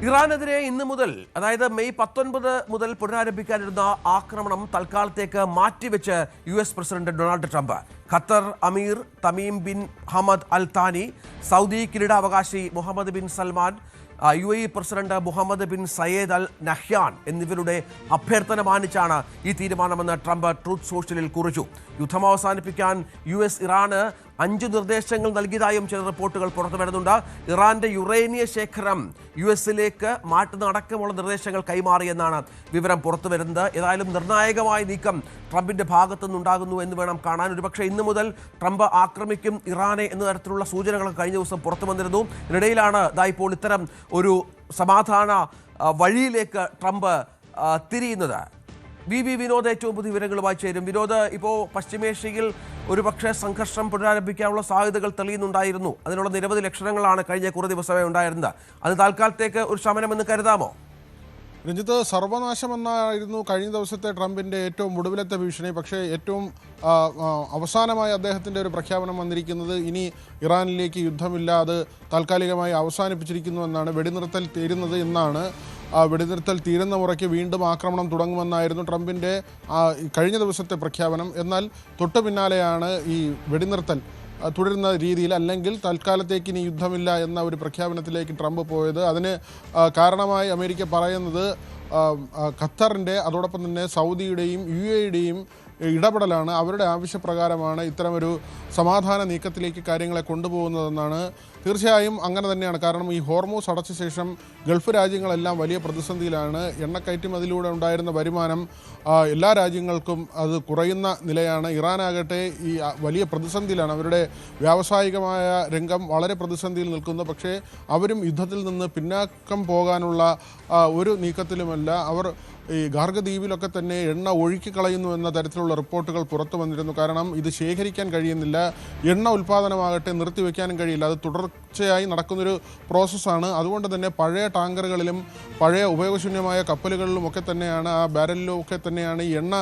ഇറാനെതിരെ ഇന്ന് മുതൽ അതായത് മെയ് 19 മുതൽ പുനരാരംഭിക്കാനിരുന്ന ആക്രമണം തൽക്കാലത്തേക്ക് മാറ്റിവെച്ച് US president Donald Trump. Qatar അമീർ Tamim bin Hamad Al Thani, Saudi കിരീടാവകാശി Mohammed bin Salman, UAE president Mohammed bin Zayed Al Nahyan എന്നിവരുടെ അഭ്യർത്ഥന മാനിച്ചാണ് ഈ തീരുമാനമെന്ന് ട്രംപ് ട്രൂത്ത് സോഷ്യലിൽ കുറിച്ചു. യുദ്ധം അവസാനിപ്പിക്കാൻ US ഇറാന് 5 നിർദ്ദേശങ്ങൾ നൽകിയതായും ചില റിപ്പോർട്ടുകൾ പുറത്തു വരുന്നുണ്ട്. ഇറാന്റെ യുറേനിയ ശേഖരം US-ലേക്ക് മാറ്റുന്ന അടക്കമുള്ള നിർദ്ദേശങ്ങൾ കൈമാറിയെന്നാണ് വിവരം പുറത്തു വരുന്നത്. ഏതായാലും നിർണായകമായ നീക്കം ട്രംപിന്റെ ഭാഗത്തുനിന്നുണ്ടാകുന്നു എന്ന് വേണം കാണാൻ. ഒരുപക്ഷെ ഇന്നു മുതൽ ട്രംപ് ആക്രമിക്കും ഇറാനെ എന്ന തരത്തിലുള്ള സൂചനകൾ കഴിഞ്ഞ ദിവസം പുറത്തു വന്നിരുന്നു. ഇതിനിടയിലാണ് ഇപ്പോൾ ഇത്തരം ഒരു സമാധാന വഴിയിലേക്ക് ട്രംപ് തിരിയുന്നത്. വിനോദ് ഏറ്റവും പുതിയ വിവരങ്ങളുമായി ചേരും. വിനോദ്, ഇപ്പോൾ പശ്ചിമേഷ്യയിൽ ഒരുപക്ഷെ സംഘർഷം പുനരാരംഭിക്കാനുള്ള സാധ്യതകൾ തെളിയുന്നുണ്ടായിരുന്നു. അതിനുള്ള നിരവധി ലക്ഷണങ്ങളാണ് കഴിഞ്ഞ കുറേ ദിവസമേ ഉണ്ടായിരുന്നത്. അത് താൽക്കാലത്തേക്ക് ഒരു ശമനമെന്ന് കരുതാമോ? രഞ്ജിത്ത്, സർവനാശമെന്നായിരുന്നു കഴിഞ്ഞ ദിവസത്തെ ട്രംപിൻ്റെ ഏറ്റവും ഒടുവിലത്തെ ഭീഷണി. പക്ഷേ ഏറ്റവും അവസാനമായി അദ്ദേഹത്തിൻ്റെ ഒരു പ്രഖ്യാപനം വന്നിരിക്കുന്നത് ഇനി ഇറാനിലേക്ക് യുദ്ധമില്ല, അത് താൽക്കാലികമായി അവസാനിപ്പിച്ചിരിക്കുന്നു എന്നാണ്. വെടിനിർത്തൽ തീരുന്നത് എന്നാണ്. വെടിനിർത്തൽ തീരുന്ന മുറയ്ക്ക് വീണ്ടും ആക്രമണം തുടങ്ങുമെന്നായിരുന്നു ട്രംപിൻ്റെ കഴിഞ്ഞ ദിവസത്തെ പ്രഖ്യാപനം. എന്നാൽ തൊട്ടു പിന്നാലെയാണ് ഈ വെടിനിർത്തൽ തുടരുന്ന രീതിയിൽ, അല്ലെങ്കിൽ തൽക്കാലത്തേക്ക് ഇനി യുദ്ധമില്ല എന്ന ഒരു പ്രഖ്യാപനത്തിലേക്ക് ട്രംപ് പോയത്. അതിന് കാരണമായി അമേരിക്ക പറയുന്നത് ഖത്തറിൻ്റെ അതോടൊപ്പം തന്നെ സൗദിയുടെയും UAEയുടെയും ഇടപെടലാണ്. അവരുടെ ആവശ്യപ്രകാരമാണ് ഇത്തരമൊരു സമാധാന നീക്കത്തിലേക്ക് കാര്യങ്ങളെ കൊണ്ടുപോകുന്നതെന്നാണ്. തീർച്ചയായും അങ്ങനെ തന്നെയാണ്. കാരണം ഈ ഹോർമൂസ് അടച്ച ശേഷം ഗൾഫ് രാജ്യങ്ങളെല്ലാം വലിയ പ്രതിസന്ധിയിലാണ്. എണ്ണക്കയറ്റുമതിയിലൂടെ ഉണ്ടായിരുന്ന വരുമാനം എല്ലാ രാജ്യങ്ങൾക്കും അത് കുറയുന്ന നിലയാണ്. ഇറാനാകട്ടെ ഈ വലിയ പ്രതിസന്ധിയിലാണ്. അവരുടെ വ്യാവസായികമായ രംഗം വളരെ പ്രതിസന്ധിയിൽ നിൽക്കുന്നു. പക്ഷേ അവരും യുദ്ധത്തിൽ നിന്ന് പിന്നാക്കം പോകാനുള്ള ഒരു നീക്കത്തിലുമല്ല. അവർ ഈ ഗാർഗദ്വീപിലൊക്കെ തന്നെ എണ്ണ ഒഴുക്കിക്കളയുന്നു എന്ന തരത്തിലുള്ള റിപ്പോർട്ടുകൾ പുറത്തു വന്നിരുന്നു. കാരണം ഇത് ശേഖരിക്കാൻ കഴിയുന്നില്ല. എണ്ണ ഉൽപ്പാദനമാകട്ടെ നിർത്തിവെക്കാനും കഴിയില്ല. അത് തുടർച്ചയായി നടക്കുന്നൊരു പ്രോസസ്സാണ്. അതുകൊണ്ട് തന്നെ പഴയ ടാങ്കറുകളിലും പഴയ ഉപയോഗശൂന്യമായ കപ്പലുകളിലും ഒക്കെ തന്നെയാണ്, ആ ബാരലിലും ഒക്കെ തന്നെയാണ് ഈ എണ്ണ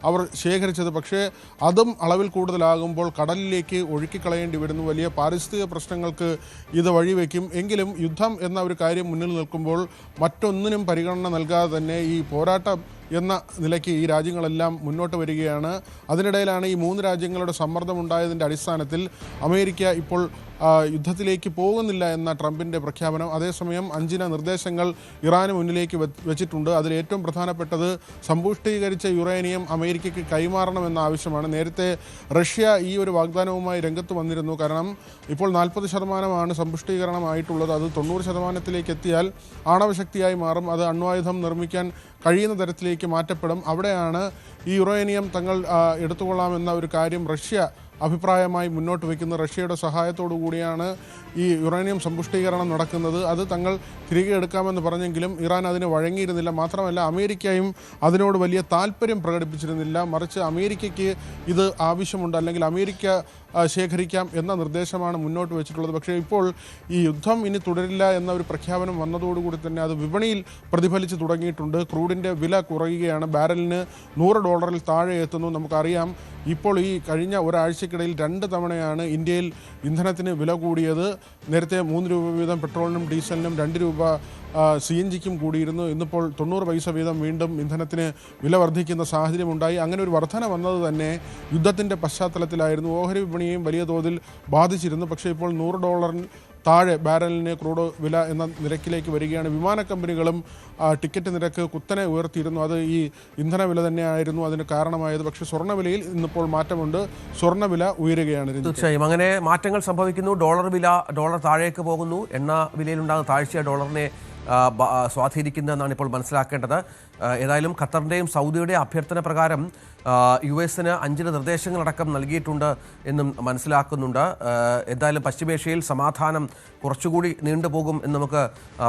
അവർ ശേഖരിച്ചത്. പക്ഷേ അതും അളവിൽ കൂടുതലാകുമ്പോൾ കടലിലേക്ക് ഒഴുക്കിക്കളയേണ്ടി വരുന്നു. വലിയ പാരിസ്ഥിതിക പ്രശ്നങ്ങൾക്ക് ഇത് വഴിവെക്കും. എങ്കിലും യുദ്ധം എന്ന ഒരു കാര്യം മുന്നിൽ നിൽക്കുമ്പോൾ മറ്റൊന്നിനും പരിഗണന നൽകാതെ തന്നെ ഈ പോരാട്ടം എന്ന നിലയ്ക്ക് ഈ രാജ്യങ്ങളെല്ലാം മുന്നോട്ട് വരികയാണ്. അതിനിടയിലാണ് ഈ 3 രാജ്യങ്ങളുടെ സമ്മർദ്ദമുണ്ടായതിൻ്റെ അടിസ്ഥാനത്തിൽ അമേരിക്ക ഇപ്പോൾ യുദ്ധത്തിലേക്ക് പോകുന്നില്ല എന്ന ട്രംപിൻ്റെ പ്രഖ്യാപനം. അതേസമയം 5 നിർദ്ദേശങ്ങൾ ഇറാന് മുന്നിലേക്ക് വെച്ചിട്ടുണ്ട്. അതിൽ ഏറ്റവും പ്രധാനപ്പെട്ടത് സമ്പുഷ്ടീകരിച്ച യുറേനിയം അമേരിക്കയ്ക്ക് കൈമാറണമെന്ന ആവശ്യമാണ്. നേരത്തെ റഷ്യ ഈ ഒരു വാഗ്ദാനവുമായി രംഗത്ത് വന്നിരുന്നു. കാരണം ഇപ്പോൾ 40% സമ്പുഷ്ടീകരണമായിട്ടുള്ളത്. അത് 90% എത്തിയാൽ ആണവശക്തിയായി മാറും. അത് അണ്വായുധം നിർമ്മിക്കാൻ കഴിയുന്ന തരത്തിലേക്ക് മാറ്റപ്പെടും. അവിടെയാണ് ഈ യുറേനിയം തങ്ങൾ എടുത്തുകൊള്ളാമെന്ന ഒരു കാര്യം റഷ്യ അഭിപ്രായമായി മുന്നോട്ട് വയ്ക്കുന്നത്. റഷ്യയുടെ സഹായത്തോടു കൂടിയാണ് ഈ യുറേനിയം സമ്പുഷ്ടീകരണം നടക്കുന്നത്. അത് തങ്ങൾ തിരികെ എടുക്കാമെന്ന് പറഞ്ഞെങ്കിലും ഇറാൻ അതിന് വഴങ്ങിയിരുന്നില്ല. മാത്രമല്ല അമേരിക്കയും അതിനോട് വലിയ താല്പര്യം പ്രകടിപ്പിച്ചിരുന്നില്ല. മറിച്ച് അമേരിക്കയ്ക്ക് ഇത് ആവശ്യമുണ്ട്, അല്ലെങ്കിൽ അമേരിക്ക ശേഖരിക്കാം എന്ന നിർദ്ദേശമാണ് മുന്നോട്ട് വെച്ചിട്ടുള്ളത്. പക്ഷേ ഇപ്പോൾ ഈ യുദ്ധം ഇനി തുടരില്ല എന്ന ഒരു പ്രഖ്യാപനം വന്നതോടുകൂടി തന്നെ അത് വിപണിയിൽ പ്രതിഫലിച്ച് തുടങ്ങിയിട്ടുണ്ട്. ക്രൂഡിൻ്റെ വില കുറയുകയാണ്. ബാരലിന് $100 താഴെ എത്തുന്നു. നമുക്കറിയാം ഇപ്പോൾ ഈ കഴിഞ്ഞ ഒരാഴ്ചക്കിടയിൽ 2 തവണയാണ് ഇന്ത്യയിൽ ഇന്ധനത്തിന് വില കൂടിയത്. നേരത്തെ 3 രൂപ വീതം പെട്രോളിനും ഡീസലിനും 2 രൂപ CNGക്കും കൂടിയിരുന്നു. ഇന്നിപ്പോൾ 90 പൈസ വീതം വീണ്ടും ഇന്ധനത്തിന് വില വർദ്ധിക്കുന്ന സാഹചര്യമുണ്ടായി. അങ്ങനെ ഒരു വർധന വന്നത് തന്നെ യുദ്ധത്തിൻ്റെ പശ്ചാത്തലത്തിലായിരുന്നു. ഓഹരി വിപണിയെയും വലിയ തോതിൽ ബാധിച്ചിരുന്നു. പക്ഷേ ഇപ്പോൾ $100 താഴെ ബാരലിന് ക്രൂഡ് വില എന്ന നിരക്കിലേക്ക് വരികയാണ്. വിമാന കമ്പനികളും ടിക്കറ്റ് നിരക്ക് കുത്തനെ ഉയർത്തിയിരുന്നു. അത് ഈ ഇന്ധന വില തന്നെയായിരുന്നു അതിന് കാരണമായത്. പക്ഷേ സ്വർണ്ണവിലയിൽ ഇന്നിപ്പോൾ മാറ്റമുണ്ട്. സ്വർണ്ണവില ഉയരുകയാണ്. തീർച്ചയായും അങ്ങനെ മാറ്റങ്ങൾ സംഭവിക്കുന്നു. ഡോളർ താഴേക്ക് പോകുന്നു. എണ്ണ വിലയിലുണ്ടാകുന്ന താഴ്ച ഡോളറിനെ സ്വാധീനിക്കുന്നതെന്നാണ് ഇപ്പോൾ മനസ്സിലാക്കേണ്ടത്. ഏതായാലും ഖത്തറിൻ്റെയും സൗദിയുടെയും അഭ്യർത്ഥന പ്രകാരം US-ന് 5 നിർദ്ദേശങ്ങളടക്കം നൽകിയിട്ടുണ്ട് എന്നും മനസ്സിലാക്കുന്നുണ്ട്. എന്തായാലും പശ്ചിമേഷ്യയിൽ സമാധാനം കുറച്ചുകൂടി നീണ്ടുപോകും എന്ന് നമുക്ക്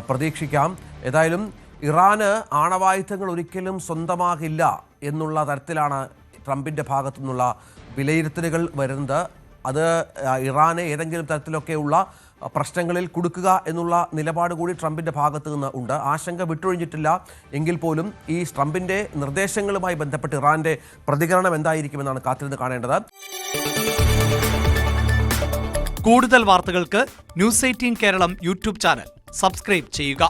പ്രതീക്ഷിക്കാം. ഏതായാലും ഇറാന് ആണവായുധങ്ങൾ ഒരിക്കലും സ്വന്തമാകില്ല എന്നുള്ള തരത്തിലാണ് ട്രംപിൻ്റെ ഭാഗത്തു നിന്നുള്ള വിലയിരുത്തലുകൾ വരുന്നത്. അത് ഇറാനെ ഏതെങ്കിലും തരത്തിലൊക്കെയുള്ള പ്രശ്നങ്ങളിൽ കുടുക്കുക എന്നുള്ള നിലപാട് കൂടി ട്രംപിൻ്റെ ഭാഗത്തു നിന്ന് ഉണ്ട്. ആശങ്ക വിട്ടൊഴിഞ്ഞിട്ടില്ല എങ്കിൽ പോലും ഈ ട്രംപിൻ്റെ നിർദ്ദേശങ്ങളുമായി ബന്ധപ്പെട്ട് ഇറാൻ്റെ പ്രതികരണം എന്തായിരിക്കുമെന്നാണ് കാത്തിരുന്ന് കാണേണ്ടത്. കൂടുതൽ വാർത്തകൾക്ക് News 18 Keralam YouTube channel subscribe ചെയ്യുക.